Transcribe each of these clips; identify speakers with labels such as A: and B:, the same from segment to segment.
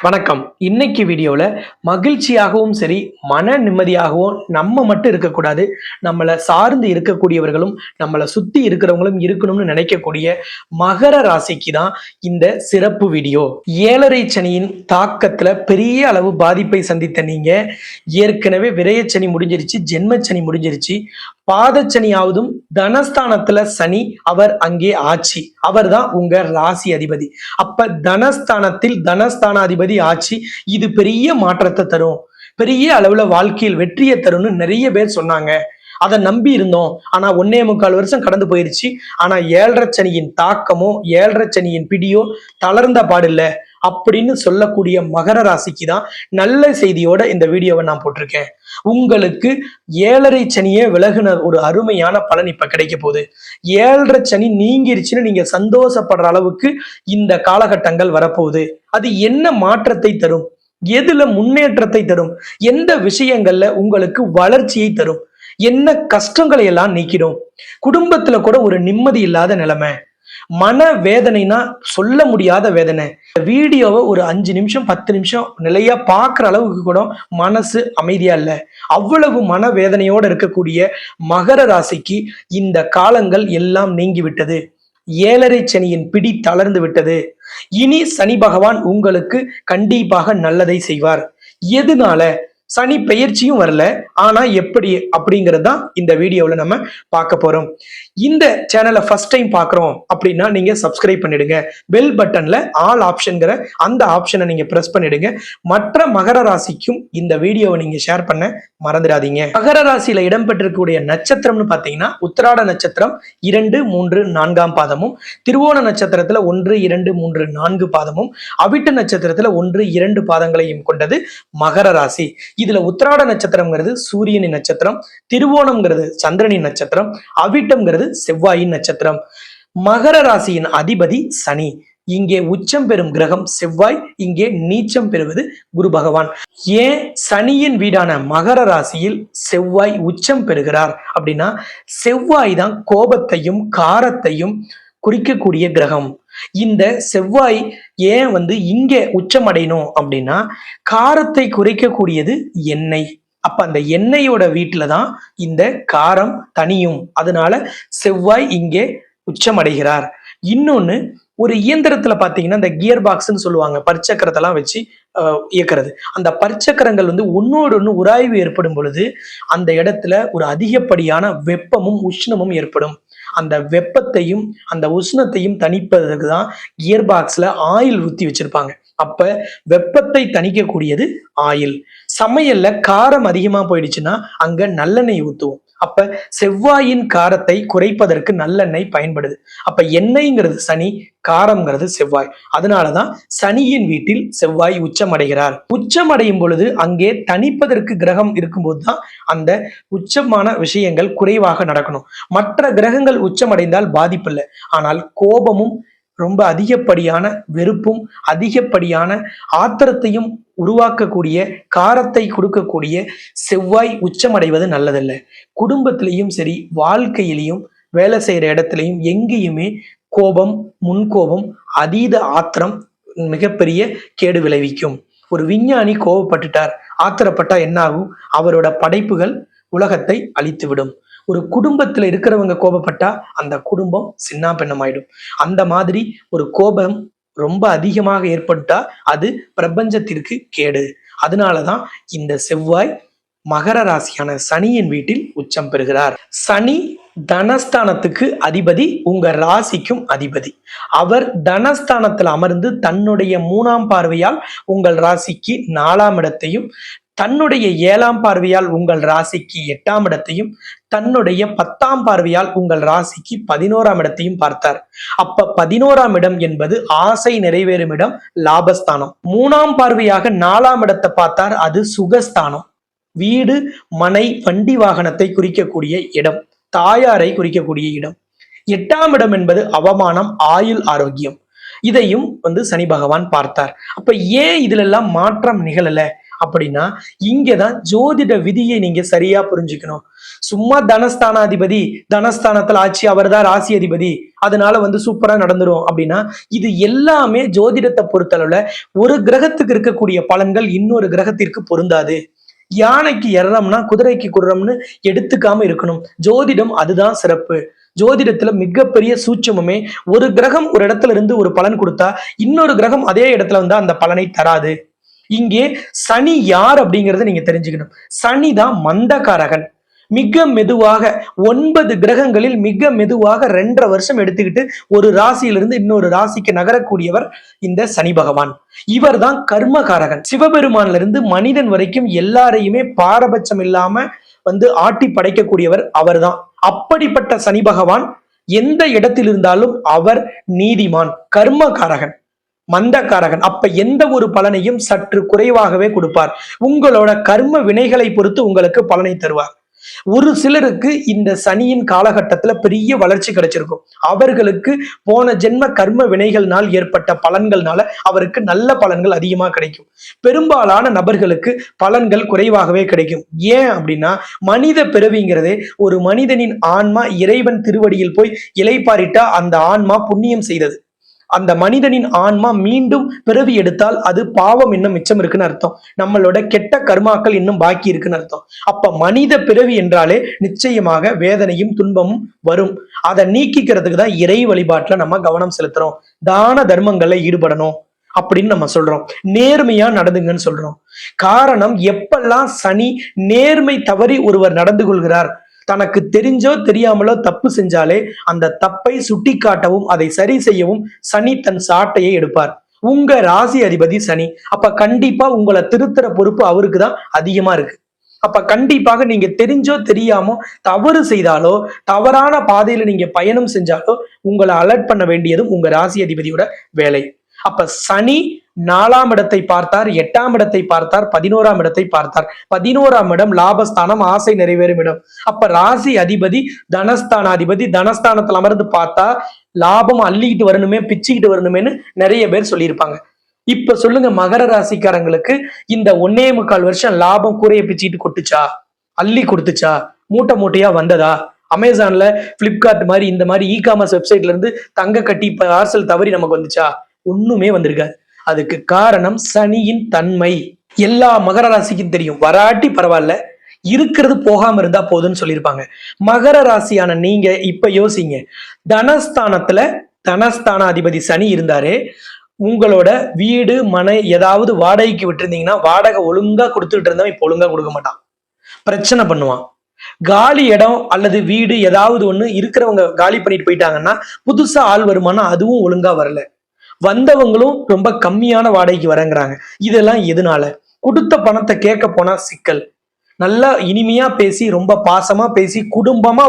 A: வணக்கம். இன்னைக்கு வீடியோல மகிழ்ச்சியாகவும் சரி, மன நிம்மதியாகவும் நம்ம மட்டும் இருக்கக்கூடாது. நம்மள சார்ந்து இருக்கக்கூடியவர்களும், நம்மள சுத்தி இருக்கிறவங்களும் இருக்கணும்னு நினைக்கக்கூடிய மகர ராசிக்கு தான் இந்த சிறப்பு வீடியோ. 7.5 சனியின் தாக்கத்துல பெரிய அளவு பாதிப்பை சந்தித்த நீங்க, ஏற்கனவே விரயச்சனி முடிஞ்சிருச்சு, ஜென்மச்சனி முடிஞ்சிருச்சு. பாதச்சனியாவதும் தனஸ்தானத்துல சனி அவர் அங்கே ஆட்சி. அவர் தான் உங்க ராசி அதிபதி. அப்ப தனஸ்தானத்தில் தனஸ்தானாதிபதி ஆட்சி. இது பெரிய மாற்றத்தை தரும், பெரிய அளவுல வாழ்க்கையில் வெற்றியை தரும்னு நிறைய பேர் சொன்னாங்க. அதை நம்பி இருந்தோம். ஆனா 1.25 வருஷம் கடந்து போயிருச்சு. ஆனா 7.5 சனியின் தாக்கமோ 7.5 சனியின் பிடியோ தளர்ந்த பாடில்ல அப்படின்னு சொல்லக்கூடிய மகர ராசிக்கு தான் நல்ல செய்தியோட இந்த வீடியோவை நான் போட்டிருக்கேன். உங்களுக்கு 7.5 சனியே விலகுன ஒரு அருமையான பலன் இப்ப கிடைக்க போகுது. 7.5 சனி நீங்கிருச்சுன்னு நீங்க சந்தோஷப்படுற அளவுக்கு இந்த காலகட்டங்கள் வரப்போகுது. அது என்ன மாற்றத்தை தரும், எதுல முன்னேற்றத்தை தரும், எந்த விஷயங்கள்ல உங்களுக்கு வளர்ச்சியை தரும், என்ன கஷ்டங்களை எல்லாம் நீக்கிடும். குடும்பத்துல கூட ஒரு நிம்மதி இல்லாத நிலைமை, மன வேதனைனா சொல்ல முடியாத வேதனை. வீடியோவை ஒரு 5 நிமிஷம் 10 நிமிஷம் நிலையா பார்க்குற அளவுக்கு கூட மனசு அமைதியா இல்லை. அவ்வளவு மன வேதனையோட இருக்கக்கூடிய மகர ராசிக்கு இந்த காலங்கள் எல்லாம் நீங்கி விட்டது. 7.5 சனியின் பிடி தளர்ந்து விட்டது. இனி சனி பகவான் உங்களுக்கு கண்டிப்பாக நல்லதை செய்வார். எதனால? சனி பெயர்ச்சியும் வரல, ஆனா எப்படி அப்படிங்கிறது தான் இந்த வீடியோவில் நம்ம பார்க்க போறோம். இந்த சேனலை ஃபர்ஸ்ட் டைம் பார்க்குறோம் அப்படின்னா நீங்க சப்ஸ்கிரைப் பண்ணிடுங்க. பெல் பட்டன்ல ஆல் ஆப்ஷன்கிற அந்த ஆப்ஷனை நீங்க பிரஸ் பண்ணிடுங்க. மற்ற மகர ராசிக்கும் இந்த வீடியோவை நீங்க ஷேர் பண்ண மறந்துடாதீங்க. மகர ராசியில இடம்பெற்றிருக்கக்கூடிய நட்சத்திரம்னு பார்த்தீங்கன்னா உத்திராட நட்சத்திரம் 2, 3, 4ஆம் பாதமும், திருவோண நட்சத்திரத்துல 1, 2, 3, 4 பாதமும், அவிட்ட நட்சத்திரத்துல 1, 2 பாதங்களையும் கொண்டது மகர ராசி. இதுல உத்திராட நட்சத்திரம்ங்கிறது சூரியனின் நட்சத்திரம், திருவோணம்ங்கிறது சந்திரனின் நட்சத்திரம், அவிட்டம்ங்கிறது செவ்வாயின் நட்சத்திரம். மகர ராசியின் அதிபதி சனி. இங்கே உச்சம் பெறும் கிரகம் செவ்வாய், இங்கே நீச்சம் பெறுவது குரு பகவான். ஏன் சனியின் வீடான மகர ராசியில் செவ்வாய் உச்சம் பெறுகிறார் அப்படின்னா, செவ்வாய் தான் கோபத்தையும் காரத்தையும் குறிக்கக்கூடிய கிரகம். இந்த செவ்வாய் ஏன் இங்க உச்சம் அடையணும் அப்படின்னா, காரத்தை குறைக்கக்கூடியது எண்ணெய். அப்ப அந்த எண்ணெயோட வீட்டுல தான் இந்த காரம் தனியும். அதனால செவ்வாய் இங்கே உச்சம் அடைகிறார். இன்னொன்னு, ஒரு இயந்திரத்துல பாத்தீங்கன்னா இந்த கியர் பாக்ஸ்ன்னு சொல்லுவாங்க, பற்சக்கரத்தெல்லாம் வச்சு இயக்கிறது. அந்த பற்சக்கரங்கள் ஒன்னோடு ஒன்று உராய்வு ஏற்படும் பொழுது அந்த இடத்துல ஒரு அதிகப்படியான வெப்பமும் உஷ்ணமும் ஏற்படும். அந்த வெப்பத்தையும் அந்த உஷ்ணத்தையும் தணிப்பதற்கு தான் கியர் பாக்ஸ்ல ஆயில் ஊத்தி வச்சிருப்பாங்க. அப்ப வெப்பத்தை தணிக்கக்கூடியது ஆயில். சமையல்ல காரம் அதிகமா போயிடுச்சுன்னா அங்க நல்லெண்ணெய் ஊத்துவோம். அப்ப செவ்வாயின் காரத்தை குறைப்பதற்கு நல்லெண்ணெய் பயன்படுது. அப்ப எண்ணெய்ங்கிறது சனி, காரம்ங்கிறது செவ்வாய். அதனாலதான் சனியின் வீட்டில் செவ்வாய் உச்சமடைகிறார். உச்சமடையும் பொழுது அங்கே தணிப்பதற்கு கிரகம் இருக்கும்போது தான் அந்த உச்சமான விஷயங்கள் குறைவாக நடக்கணும். மற்ற கிரகங்கள் உச்சமடைந்தால் பாதிப்பு இல்லை. ஆனால் கோபமும் ரொம்ப அதிகப்படியான வெறுப்பும் அதிகப்படியான ஆத்திரத்தையும் உருவாக்கக்கூடிய, காரத்தை கொடுக்கக்கூடிய செவ்வாய் உச்சமடைவது நல்லதல்ல. குடும்பத்திலையும் சரி, வாழ்க்கையிலையும், வேலை செய்யற இடத்துலையும் எங்கேயுமே கோபம், முன்கோபம், அதீத ஆத்திரம் மிகப்பெரிய கேடு விளைவிக்கும். ஒரு விஞ்ஞானி கோபப்பட்டுட்டார், ஆத்திரப்பட்டா என்ன ஆகும்? அவரோட படைப்புகள் உலகத்தை அழித்துவிடும். ஒரு குடும்பத்துல இருக்கிறவங்க கோபப்பட்டா அந்த குடும்பம் சின்ன பின்னமாயிடும். அந்த மாதிரி ஒரு கோபம் ரொம்ப அதிகமாக ஏற்பட்டா அது பிரபஞ்சத்திற்கு கேடு. அதனாலதான் இந்த செவ்வாய் மகர ராசியான சனியின் வீட்டில் உச்சம் பெறுகிறார். சனி தனஸ்தானத்துக்கு அதிபதி, உங்க ராசிக்கும் அதிபதி. அவர் தனஸ்தானத்தில் அமர்ந்து தன்னுடைய 3ஆம் பார்வையால் உங்கள் ராசிக்கு 4ஆம் இடத்தையும், தன்னுடைய 7ஆம் பார்வையால் உங்கள் ராசிக்கு 8ஆம் இடத்தையும், தன்னுடைய 10ஆம் பார்வையால் உங்கள் ராசிக்கு 11ஆம் இடத்தையும் பார்த்தார். அப்ப 11ஆம் இடம் என்பது ஆசை நிறைவேறும் இடம், லாபஸ்தானம். 3ஆம் பார்வையாக 4ஆம் இடத்தை பார்த்தார், அது சுகஸ்தானம். வீடு, மனை, வண்டி வாகனத்தை குறிக்கக்கூடிய இடம், தாயாரை குறிக்கக்கூடிய இடம். 8ஆம் இடம் என்பது அவமானம், ஆயுள், ஆரோக்கியம். இதையும் சனி பகவான் பார்த்தார். அப்ப ஏன் இதுல எல்லாம் மாற்றம் நிகழல அப்படின்னா இங்கதான் ஜோதிட விதியை நீங்க சரியா புரிஞ்சுக்கணும். சும்மா தனஸ்தானாதிபதி, தனஸ்தானத்துல ஆட்சி, அவர் தான் ராசி அதிபதி, அதனால சூப்பரா நடந்துரும் அப்படின்னா இது எல்லாமே ஜோதிடத்தை பொறுத்தளவுல ஒரு கிரகத்துக்கு இருக்கக்கூடிய பலன்கள் இன்னொரு கிரகத்திற்கு பொருந்தாது. யானைக்கு எறம்னா குதிரைக்கு குர்ரம்னு எடுத்துக்காம இருக்கணும். ஜோதிடம் அதுதான் சிறப்பு. ஜோதிடத்துல மிகப்பெரிய சூட்சமே, ஒரு கிரகம் ஒரு இடத்துல இருந்து ஒரு பலன் கொடுத்தா இன்னொரு கிரகம் அதே இடத்துல அந்த பலனை தராது. இங்கே சனி யார் அப்படிங்கறத நீங்க தெரிஞ்சுக்கணும். சனி தான் மந்தகாரகன். மிக மெதுவாக 9 கிரகங்களில் மிக மெதுவாக 2.5 வருஷம் எடுத்துக்கிட்டு ஒரு ராசியிலிருந்து இன்னொரு ராசிக்கு நகரக்கூடியவர் இந்த சனி பகவான். இவர் தான் கர்மகாரகன். சிவபெருமான்ல இருந்து மனிதன் வரைக்கும் எல்லாரையுமே பாரபட்சம் இல்லாம ஆட்டி படைக்கக்கூடியவர் அவர்தான். அப்படிப்பட்ட சனி பகவான் எந்த இடத்தில் இருந்தாலும் அவர் நீதிமான், கர்மகாரகன், மந்தகாரகன். அப்ப எந்த ஒரு பலனையும் சற்று குறைவாகவே கொடுப்பார். உங்களோட கர்ம வினைகளை பொறுத்து உங்களுக்கு பலனை தருவார். ஒரு சிலருக்கு இந்த சனியின் காலகட்டத்துல பெரிய வளர்ச்சி கிடைச்சிருக்கும். அவர்களுக்கு போன ஜென்ம கர்ம வினைகள்னால் ஏற்பட்ட பலன்கள்னால அவருக்கு நல்ல பலன்கள் அதிகமா கிடைக்கும். பெரும்பாலான நபர்களுக்கு பலன்கள் குறைவாகவே கிடைக்கும். ஏன் அப்படின்னா மனித பிறவிங்கிறதே ஒரு மனிதனின் ஆன்மா இறைவன் திருவடியில் போய் இளைப்பாரிட்டா அந்த ஆன்மா புண்ணியம் செய்தது. அந்த மனிதனின் ஆன்மா மீண்டும் பிறவி எடுத்தால் அது பாவம் இன்னும் மிச்சம் இருக்குன்னு அர்த்தம். நம்மளோட கெட்ட கர்மாக்கள் இன்னும் பாக்கி இருக்குன்னு அர்த்தம். அப்ப மனித பிறவி என்றாலே நிச்சயமாக வேதனையும் துன்பமும் வரும். அதை நீக்கிக்கிறதுக்கு தான் இறை வழிபாட்டுல நம்ம கவனம் செலுத்துறோம். தான தர்மங்கள்ல ஈடுபடணும் அப்படின்னு நம்ம சொல்றோம். நேர்மையா நடந்துங்கன்னு சொல்றோம். காரணம், எப்பெல்லாம் சனி நேர்மை தவறி ஒருவர் நடந்து கொள்கிறார், தனக்கு தெரிஞ்சோ தெரியாமலோ தப்பு செஞ்சாலே அந்த தப்பை சுட்டி காட்டவும் அதை சரி செய்யவும் சனி தன் சாட்டையை எடுப்பார். உங்க ராசி அதிபதி சனி. அப்ப கண்டிப்பா உங்களை திருத்துற பொறுப்பு அவருக்கு தான் அதிகமா இருக்கு. அப்ப கண்டிப்பாக நீங்க தெரிஞ்சோ தெரியாமோ தவறு செய்தாலோ தவறான பாதையில நீங்க பயணம் செஞ்சாலோ உங்களை அலர்ட் பண்ண வேண்டியதும் உங்க ராசி அதிபதியோட வேலை. அப்ப சனி 4ஆம் இடத்தை பார்த்தார், 8ஆம் இடத்தை பார்த்தார், 11ஆம் இடத்தை பார்த்தார். 11ஆம் இடம் லாபஸ்தானம், ஆசை நிறைவேறும் இடம். அப்ப ராசி அதிபதி தனஸ்தானாதிபதி தனஸ்தானத்துல அமர்ந்து பார்த்தா லாபம் அள்ளிக்கிட்டு வரணுமே, பிச்சுக்கிட்டு வரணுமேன்னு நிறைய பேர் சொல்லியிருப்பாங்க. இப்ப சொல்லுங்க, மகர ராசிக்காரங்களுக்கு இந்த 1.25 வருஷம் லாபம் கூரையை பிச்சுக்கிட்டு கொட்டுச்சா, அள்ளி கொடுத்துச்சா, மூட்டை மூட்டையா வந்ததா? அமேசான்ல, பிளிப்கார்ட் மாதிரி இந்த மாதிரி இ-காமர்ஸ் வெப்சைட்ல இருந்து தங்க கட்டி பார்சல் தவறி நமக்கு வந்துச்சா? ஒண்ணுமே வந்திருக்காது. அதுக்கு காரணம் சனியின் தன்மை. எல்லா மகர ராசிக்கும் தெரியும், வராட்டி பரவாயில்ல, இருக்கிறது போகாம இருந்தா போதும்னு சொல்லியிருப்பாங்க. மகர ராசியான நீங்க இப்ப யோசிங்க, தனஸ்தானத்துல தனஸ்தான அதிபதி சனி இருந்தாரு. உங்களோட வீடு மனை ஏதாவது வாடகைக்கு விட்டுருந்தீங்கன்னா வாடகை ஒழுங்கா கொடுத்துட்டு இருந்தவன் இப்ப ஒழுங்கா கொடுக்க மாட்டான், பிரச்சனை பண்ணுவான். காலி இடம் அல்லது வீடு ஏதாவது ஒண்ணு இருக்கிறவங்க காலி பண்ணிட்டு போயிட்டாங்கன்னா புதுசா ஆள் வருமானம் அதுவும் ஒழுங்கா வரல. வந்தவங்களும் ரொம்ப கம்மியான வாடகைக்கு வரங்கிறாங்க. இதெல்லாம் எதனால? கொடுத்த பணத்தை கேட்க போனா சிக்கல். நல்லா இனிமையா பேசி ரொம்ப பாசமா பேசி குடும்பமா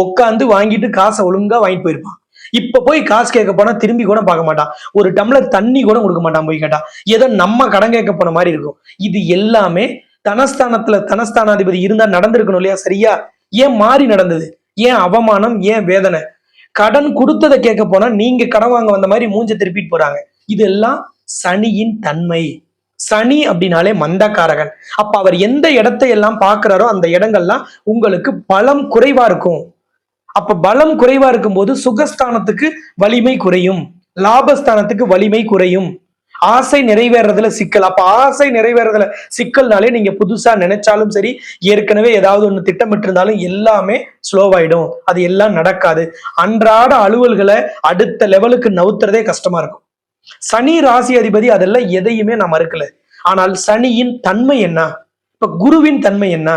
A: உட்காந்து வாங்கிட்டு காசை ஒழுங்கா வாங்கிட்டு போயிருப்பான். இப்ப போய் காசு கேட்க போனா திரும்பி கூட பார்க்க மாட்டான். ஒரு டம்ளர் தண்ணி கூட கொடுக்க மாட்டான். போய் கேட்டா ஏதோ நம்ம கடன் கேட்க போன மாதிரி இருக்கும். இது எல்லாமே தனஸ்தானத்துல தனஸ்தானாதிபதி இருந்தா நடந்திருக்கணும் இல்லையா? சரியா? ஏன் மாறி நடந்தது? ஏன் அவமானம்? ஏன் வேதனை? கடன் கொடுத்ததை கேட்க போனா நீங்க கடன் வாங்க வந்த மாதிரி மூஞ்ச திருப்பிட்டு போறாங்க. இதெல்லாம் சனியின் தன்மை. சனி அப்படின்னாலே மந்தக்காரகன். அப்ப அவர் எந்த இடத்தை எல்லாம் பாக்குறாரோ அந்த இடங்கள்லாம் உங்களுக்கு பலம் குறைவா இருக்கும். அப்ப பலம் குறைவா இருக்கும் போது சுகஸ்தானத்துக்கு வலிமை குறையும், லாபஸ்தானத்துக்கு வலிமை குறையும். ஆசை நிறைவேறதுல சிக்கல். அப்ப ஆசை நிறைவேறதுல சிக்கல்னாலே நீங்க புதுசா நினைச்சாலும் சரி, ஏற்கனவே ஏதாவது ஒண்ணு திட்டமிட்டு இருந்தாலும் எல்லாமே ஸ்லோவாயிடும். அது எல்லாம் நடக்காது. அன்றாட அலுவல்களை அடுத்த லெவலுக்கு நவுத்துறதே கஷ்டமா இருக்கும். சனி ராசி அதிபதி அதெல்லாம் எதையுமே நான் மறுக்கல. ஆனால் சனியின் தன்மை என்ன, இப்ப குருவின் தன்மை என்ன,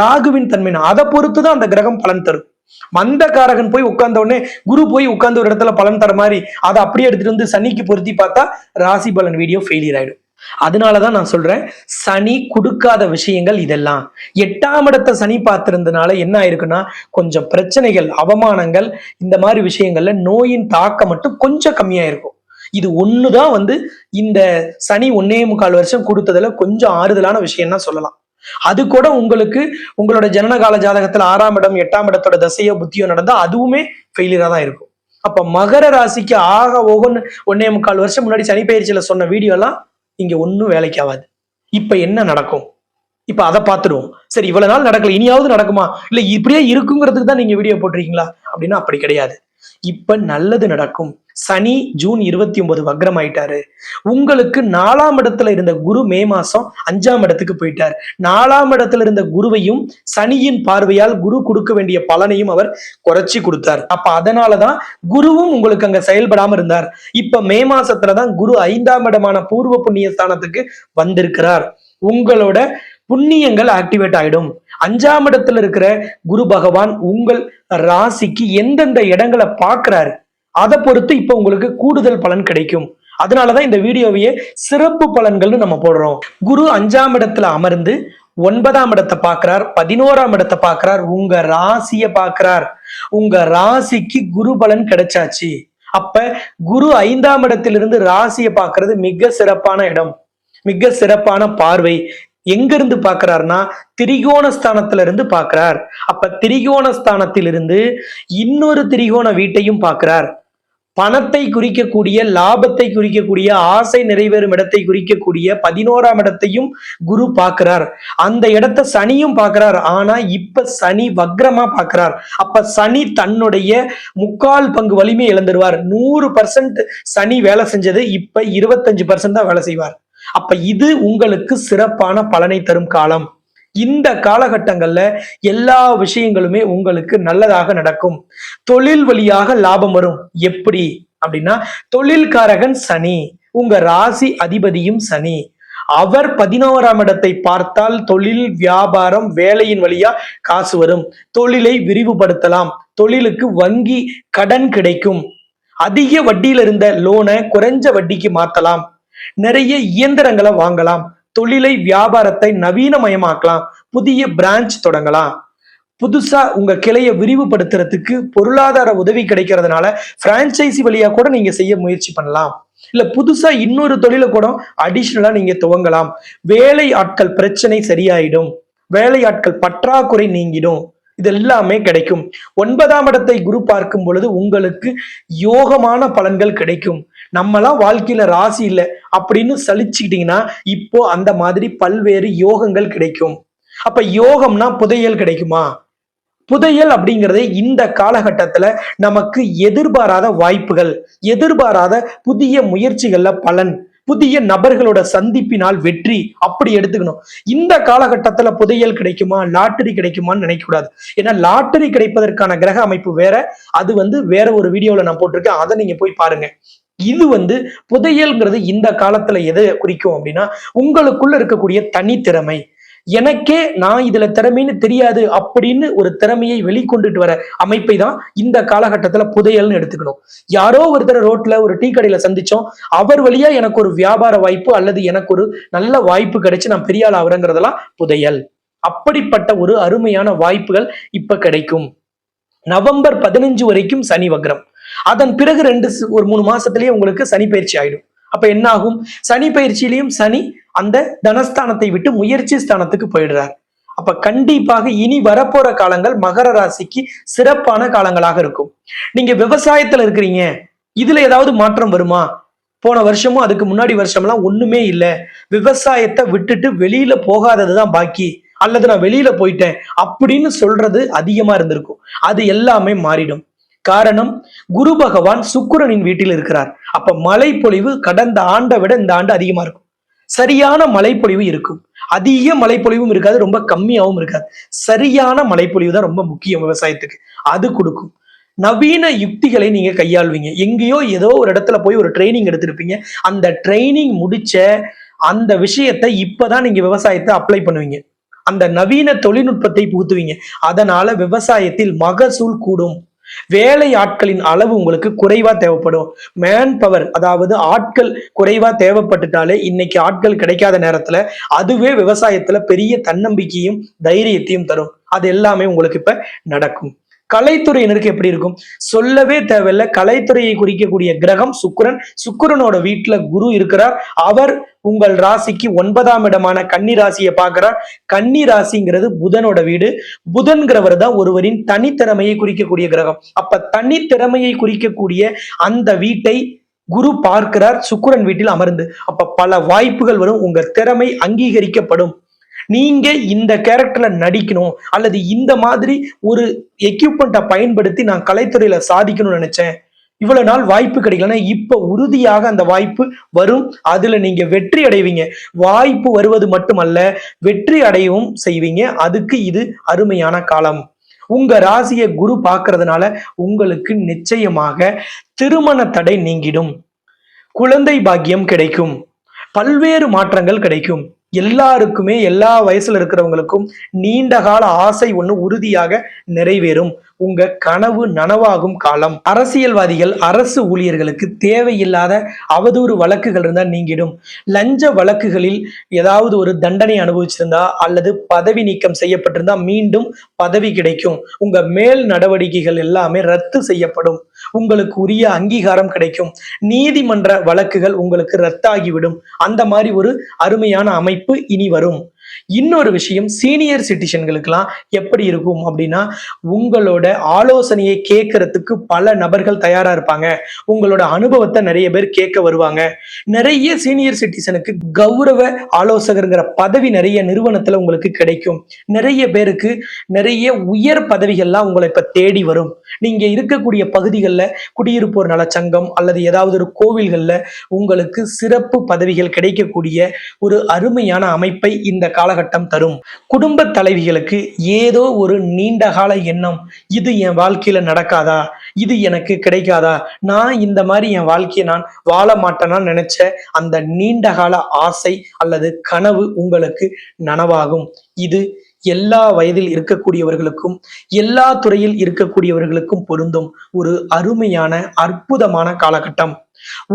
A: ராகுவின் தன்மை என்ன, அதை பொறுத்துதான் அந்த கிரகம் பலன் தரும். மந்தகாரகன் போய் உட்கார்ந்த உடனே குரு போய் உட்கார்ந்த ஒரு இடத்துல பலன் தர மாதிரி அதை அப்படியே எடுத்துட்டு சனிக்கு பொருத்தி பார்த்தா ராசி பலன் வீடியோ ஃபெயிலியர் ஆயிடும். அதனாலதான் நான் சொல்றேன், சனி கொடுக்காத விஷயங்கள் இதெல்லாம். 8ஆம் இடத்தை சனி பார்த்திருந்தனால என்ன ஆயிருக்குன்னா கொஞ்சம் பிரச்சனைகள், அவமானங்கள், இந்த மாதிரி விஷயங்கள்ல நோயின் தாக்கம் மட்டும் கொஞ்சம் கம்மியா இருக்கும். இது ஒண்ணுதான் இந்த சனி 1.25 வருஷம் கொடுத்ததுல கொஞ்சம் ஆறுதலான விஷயம் தான் சொல்லலாம். அது கூட உங்களுக்கு உங்களோட ஜனனகால ஜாதகத்துல 6ஆம் இடம் 8ஆம் இடத்தோட தசையோ புத்தியோ நடந்தா அதுவுமே ஃபெயிலியரா தான் இருக்கும். அப்ப மகர ராசிக்கு ஆக 1.25 வருஷம் முன்னாடி சனி பயிற்சியில சொன்ன வீடியோ எல்லாம் இங்க ஒன்னும் வேலைக்கு ஆகாது. இப்ப என்ன நடக்கும்? இப்ப அதை பார்த்துருவோம். சரி, இவ்வளவு நாள் நடக்கல, இனியாவது நடக்குமா? இல்ல இப்படியே இருக்குங்கிறதுக்கு தான் நீங்க வீடியோ போட்டிருக்கீங்களா அப்படின்னா அப்படி கிடையாது. இப்ப நல்லது நடக்கும். சனி ஜூன் 29 வக்ரம் ஆயிட்டாரு. உங்களுக்கு 4ஆம் இடத்துல இருந்த குரு மே மாசம் 5ஆம் இடத்துக்கு போயிட்டார். 4ஆம் இடத்துல இருந்த குருவையும் சனியின் பார்வையால் குரு கொடுக்க வேண்டிய பலனையும் அவர் குறைச்சி கொடுத்தார். அப்ப அதனாலதான் குருவும் உங்களுக்கு அங்க செயல்படாம இருந்தார். இப்ப மே மாசத்துலதான் குரு 5ஆம் இடமான பூர்வ புண்ணிய ஸ்தானத்துக்கு வந்திருக்கிறார். உங்களோட புண்ணியங்கள் ஆக்டிவேட் ஆயிடும். 5ஆம் இடத்துல இருக்கிற குரு பகவான் உங்கள் ராசிக்கு எந்தெந்த இடங்களை பார்க்கிறாரு அதை பொறுத்து இப்ப உங்களுக்கு கூடுதல் பலன் கிடைக்கும். அதனாலதான் இந்த வீடியோவையே சிறப்பு பலன்கள்னு நம்ம போடுறோம். குரு 5ஆம் இடத்துல அமர்ந்து 9ஆம் இடத்தை பார்க்கிறார், 11ஆம் இடத்தை பார்க்கிறார், உங்க ராசியை பார்க்கிறார். உங்க ராசிக்கு குரு பலன் கிடைச்சாச்சு. அப்ப குரு 5ஆம் இடத்திலிருந்து ராசியை பார்க்கிறது மிக சிறப்பான இடம், மிக சிறப்பான பார்வை. எங்க இருந்து பாக்குறாருன்னா திரிகோண ஸ்தானத்துல இருந்து பாக்குறார். அப்ப திரிகோண ஸ்தானத்திலிருந்து இன்னொரு திரிகோண வீட்டையும் பார்க்கிறார். பணத்தை குறிக்கக்கூடிய, லாபத்தை குறிக்கக்கூடிய, ஆசை நிறைவேறும் இடத்தை குறிக்கக்கூடிய 11ஆம் இடத்தையும் குரு பார்க்கிறார். அந்த இடத்தை சனியும் பார்க்கிறார். ஆனா இப்ப சனி வக்ரமா பார்க்கிறார். அப்ப சனி தன்னுடைய 3/4 பங்கு வலிமை இழந்துருவார். 100% சனி வேலை செஞ்சது இப்ப 25% தான் வேலை செய்வார். அப்ப இது உங்களுக்கு சிறப்பான பலனை தரும் காலம். இந்த காலகட்டங்கள்ல எல்லா விஷயங்களுமே உங்களுக்கு நல்லதாக நடக்கும். தொழில் வழியாக லாபம் வரும். எப்படி அப்படின்னா, தொழில்காரகன் சனி, உங்க ராசி அதிபதியும் சனி. அவர் 11ஆம் இடத்தை பார்த்தால் தொழில், வியாபாரம், வேலையின் வழியா காசு வரும். தொழிலை விரிவுபடுத்தலாம். தொழிலுக்கு வங்கி கடன் கிடைக்கும். அதிக வட்டியில இருந்த லோனை குறைஞ்ச வட்டிக்கு மாத்தலாம். நிறைய இயந்திரங்களை வாங்கலாம். தொழிலை, வியாபாரத்தை நவீனமயமாக்கலாம். புதிய பிரான்ச் தொடங்கலாம். புதுசா உங்க கிளையை விரிவுபடுத்துறதுக்கு பொருளாதார உதவி கிடைக்கிறதுனால பிரான்சைசி வழியா கூட நீங்க செய்ய முயற்சி பண்ணலாம். இல்ல புதுசா இன்னொரு தொழிலை கூட அடிஷனலா நீங்க துவங்கலாம். வேலை ஆட்கள் பிரச்சனை சரியாயிடும். வேலை ஆட்கள் பற்றாக்குறை நீங்கிடும். இது எல்லாமே கிடைக்கும். 9ஆம் இடத்தை குரு பார்க்கும் பொழுது உங்களுக்கு யோகமான பலன்கள் கிடைக்கும். நம்மளாம் வாழ்க்கையில ராசி இல்லை அப்படின்னு சலிச்சுக்கிட்டீங்கன்னா இப்போ அந்த மாதிரி பல்வேறு யோகங்கள் கிடைக்கும். அப்ப யோகம்னா புதையல் கிடைக்குமா? புதையல் அப்படிங்கிறதே இந்த காலகட்டத்துல நமக்கு எதிர்பாராத வாய்ப்புகள், எதிர்பாராத புதிய முயற்சிகள்ல பலன், புதிய நபர்களோட சந்திப்பினால் வெற்றி, அப்படி எடுத்துக்கணும். இந்த காலகட்டத்துல புதையல் கிடைக்குமா, லாட்டரி கிடைக்குமான்னு நினைக்க கூடாது. ஏன்னா லாட்டரி கிடைப்பதற்கான கிரக அமைப்பு வேற. அது வேற ஒரு வீடியோல நான் போட்டிருக்கேன், அதை நீங்க போய் பாருங்க. இது புதையல்ங்கிறது இந்த காலத்துல எதை குறிக்கும் அப்படின்னா, உங்களுக்குள்ள இருக்கக்கூடிய தனித்திறமை. எனக்கே நான் இதுல திறமைன்னு தெரியாது அப்படின்னு ஒரு திறமையை வெளிக்கொண்டுட்டு வர அமைப்பை தான் இந்த காலகட்டத்துல புதையல்னு எடுத்துக்கணும். யாரோ ஒருத்தர் ரோட்ல ஒரு டீ கடையில சந்திச்சோம், அவர் வழியா எனக்கு ஒரு வியாபார வாய்ப்பு அல்லது எனக்கு ஒரு நல்ல வாய்ப்பு கிடைச்சு நான் பெரிய ஆள் ஆகுறேங்கிறதெல்லாம் புதையல். அப்படிப்பட்ட ஒரு அருமையான வாய்ப்புகள் இப்ப கிடைக்கும். நவம்பர் 15 வரைக்கும் சனி வக்ரம். அதன் பிறகு ஒரு 3 மாசத்திலேயே உங்களுக்கு சனி பயிற்சி ஆயிடும். அப்ப என்ன ஆகும்? சனி பயிற்சியிலையும் சனி அந்த தனஸ்தானத்தை விட்டு முயற்சி ஸ்தானத்துக்கு போயிடுறார். அப்ப கண்டிப்பாக இனி வரப்போற காலங்கள் மகர ராசிக்கு சிறப்பான காலங்களாக இருக்கும். நீங்க விவசாயத்துல இருக்கிறீங்க, இதுல ஏதாவது மாற்றம் வருமா? போன வருஷமும் அதுக்கு முன்னாடி வருஷம்லாம் ஒண்ணுமே இல்லை, விவசாயத்தை விட்டுட்டு வெளியில போகாததுதான் பாக்கி, அல்லது நான் வெளியில போயிட்டேன் அப்படின்னு சொல்றது அதிகமா இருந்திருக்கும். அது எல்லாமே மாறிடும். காரணம், குரு பகவான் சுக்கிரனின் வீட்டில் இருக்கிறார். அப்ப மழை பொழிவு கடந்த ஆண்டை விட இந்த ஆண்டு அதிகமா இருக்கும். சரியான மழைப்பொழிவு இருக்கும். அதிக மழைப்பொழிவும் இருக்காது, ரொம்ப கம்மியாகவும் இருக்காது. சரியான மழைப்பொழிவு தான் ரொம்ப முக்கியம் விவசாயத்துக்கு. அது கொடுக்கும். நவீன யுக்திகளை நீங்க கையாள்வீங்க. எங்கேயோ ஏதோ ஒரு இடத்துல போய் ஒரு ட்ரைனிங் எடுத்திருப்பீங்க. அந்த ட்ரைனிங் முடிச்ச அந்த விஷயத்தை இப்பதான் நீங்க விவசாயத்தை அப்ளை பண்ணுவீங்க. அந்த நவீன தொழில்நுட்பத்தை புகுத்துவீங்க. அதனால விவசாயத்தில் மகசூல் கூடும். வேலை ஆட்களின் அளவு உங்களுக்கு குறைவா தேவைப்படும். மேன் பவர், அதாவது ஆட்கள் குறைவா தேவைப்பட்டுட்டாலே இன்னைக்கு ஆட்கள் கிடைக்காத நேரத்துல அதுவே விவசாயத்துல பெரிய தன்னம்பிக்கையும் தைரியத்தையும் தரும். அது எல்லாமே உங்களுக்கு இப்ப நடக்கும். கலைத்துறையினருக்கு எப்படி இருக்கும்? சொல்லவே தேவையில்லை. கலைத்துறையை குறிக்கக்கூடிய கிரகம் சுக்கிரன். சுக்கிரனோட வீட்டுல குரு இருக்கிறார். அவர் உங்கள் ராசிக்கு 9ஆம் இடமான கன்னி ராசியை பார்க்கிறார். கன்னி ராசிங்கிறது புதனோட வீடு. புதன்கிறவர் தான் ஒருவரின் தனித்திறமையை குறிக்கக்கூடிய கிரகம். அப்ப தனித்திறமையை குறிக்கக்கூடிய அந்த வீட்டை குரு பார்க்கிறார் சுக்கிரன் வீட்டில் அமர்ந்து. அப்ப பல வாய்ப்புகள் வரும். உங்க திறமை அங்கீகரிக்கப்படும். நீங்க இந்த கேரக்டர்ல நடிக்கணும் அல்லது இந்த மாதிரி ஒரு எக்யூப்மெண்ட்டை பயன்படுத்தி நான் கலைத்துறையில சாதிக்கணும்னு நினைச்சேன். இவ்வளவு நாள் வாய்ப்பு கிடைக்கலன்னா இப்ப உறுதியாக அந்த வாய்ப்பு வரும். அதுல நீங்க வெற்றி அடைவீங்க. வாய்ப்பு வருவது மட்டுமல்ல, வெற்றி அடையவும் செய்வீங்க. அதுக்கு இது அருமையான காலம். உங்க ராசியை குரு பார்க்கறதுனால உங்களுக்கு நிச்சயமாக திருமண தடை நீங்கிடும். குழந்தை பாக்கியம் கிடைக்கும். பல்வேறு மாற்றங்கள் கிடைக்கும். எல்லாருக்குமே எல்லா வயசுல இருக்கிறவங்களுக்கும் நீண்ட கால ஆசை ஒண்ணு உறுதியாக நிறைவேறும். உங்க கனவு நனவாகும் காலம். அரசியல்வாதிகள், அரசு ஊழியர்களுக்கு தேவையில்லாத அவதூறு வழக்குகள் இருந்தா நீங்கிடும். லஞ்ச வழக்குகளில் ஏதாவது ஒரு தண்டனை அனுபவிச்சிருந்தா அல்லது பதவி நீக்கம் செய்யப்பட்டிருந்தா மீண்டும் பதவி கிடைக்கும். உங்க மேல் நடவடிக்கைகள் எல்லாமே ரத்து செய்யப்படும். உங்களுக்கு உரிய அங்கீகாரம் கிடைக்கும். நீதிமன்ற வழக்குகள் உங்களுக்கு ரத்தாகிவிடும். அந்த மாதிரி ஒரு அருமையான அமைப்பு இனி வரும். இன்னொரு விஷயம், சீனியர் சிட்டிசன்களுக்கெல்லாம் எப்படி இருக்கும் அப்படின்னா, உங்களோட ஆலோசனையை கேட்கறதுக்கு பல நபர்கள் தயாரா இருப்பாங்க. உங்களோட அனுபவத்தை நிறைய பேர் கேட்க வருவாங்க. நிறைய சீனியர் சிட்டிசனுக்கு கௌரவ ஆலோசகர்ங்கிற பதவி நிறைய நிறுவனத்துல உங்களுக்கு கிடைக்கும். நிறைய பேருக்கு நிறைய உயர் பதவிகள்லாம் உங்களை இப்ப தேடி வரும். நீங்க இருக்கக்கூடிய பகுதிகளில் குடியிருப்போர் நலச்சங்கம் அல்லது ஏதாவது ஒரு கோவில்கள்ல உங்களுக்கு சிறப்பு பதவிகள் கிடைக்கக்கூடிய ஒரு அருமையான அமைப்பை இந்த காலகட்டம் தரும். குடும்ப தலைவிகளுக்கு ஏதோ ஒரு நீண்ட கால எண்ணம், இது என் வாழ்க்கையில நடக்காதா, இது எனக்கு கிடைக்காதா, நான் இந்த மாதிரி என் வாழ்க்கையை நான் வாழ மாட்டேனா நினைச்ச அந்த நீண்ட கால ஆசை அல்லது கனவு உங்களுக்கு நனவாகும். இது எல்லா வயதில் இருக்கக்கூடியவர்களுக்கும் எல்லா துறையில் இருக்கக்கூடியவர்களுக்கும் பொருந்தும் ஒரு அருமையான அற்புதமான காலகட்டம்.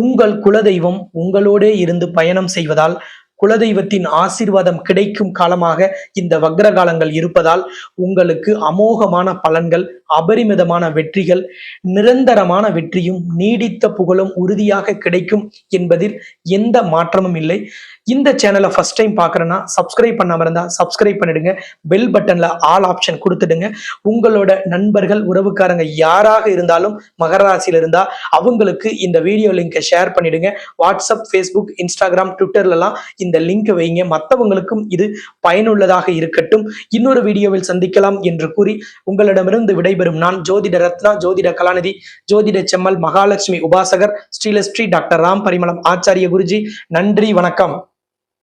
A: உங்கள் குலதெய்வம் உங்களோடே இருந்து பயணம் செய்வதால் குலதெய்வத்தின் ஆசீர்வாதம் கிடைக்கும் காலமாக இந்த வக்ர காலங்கள் இருப்பதால் உங்களுக்கு அமோகமான பலன்கள், அபரிமிதமான வெற்றிகள், நிரந்தரமான வெற்றியும் நீடித்த புகழும் உறுதியாக கிடைக்கும் என்பதில் எந்த மாற்றமும் இல்லை. இந்த சேனலை ஃபர்ஸ்ட் டைம் பார்க்குறேன்னா சப்ஸ்கிரைப் பண்ணாம இருந்தா சப்ஸ்கிரைப் பண்ணிடுங்க. பெல் பட்டன்ல ஆல் ஆப்ஷன் கொடுத்துடுங்க. உங்களோட நண்பர்கள், உறவுக்காரங்க யாராக இருந்தாலும் மகர ராசியில இருந்தா அவங்களுக்கு இந்த வீடியோ லிங்கை ஷேர் பண்ணிடுங்க. வாட்ஸ்அப், ஃபேஸ்புக், இன்ஸ்டாகிராம், ட்விட்டர்லாம் இந்த லிங்க் வைங்க. மற்றவங்களுக்கும் இது பயனுள்ளதாக இருக்கட்டும். இன்னொரு வீடியோவில் சந்திக்கலாம் என்று கூறி உங்களிடமிருந்து விடைபெறும் நான் ஜோதிட ரத்னா, ஜோதிட கலாநிதி, ஜோதிட செம்மல், மகாலட்சுமி உபாசகர், ஸ்ரீலஸ்ரீ டாக்டர் ராம் பரிமளம் ஆச்சாரிய குருஜி. நன்றி, வணக்கம்.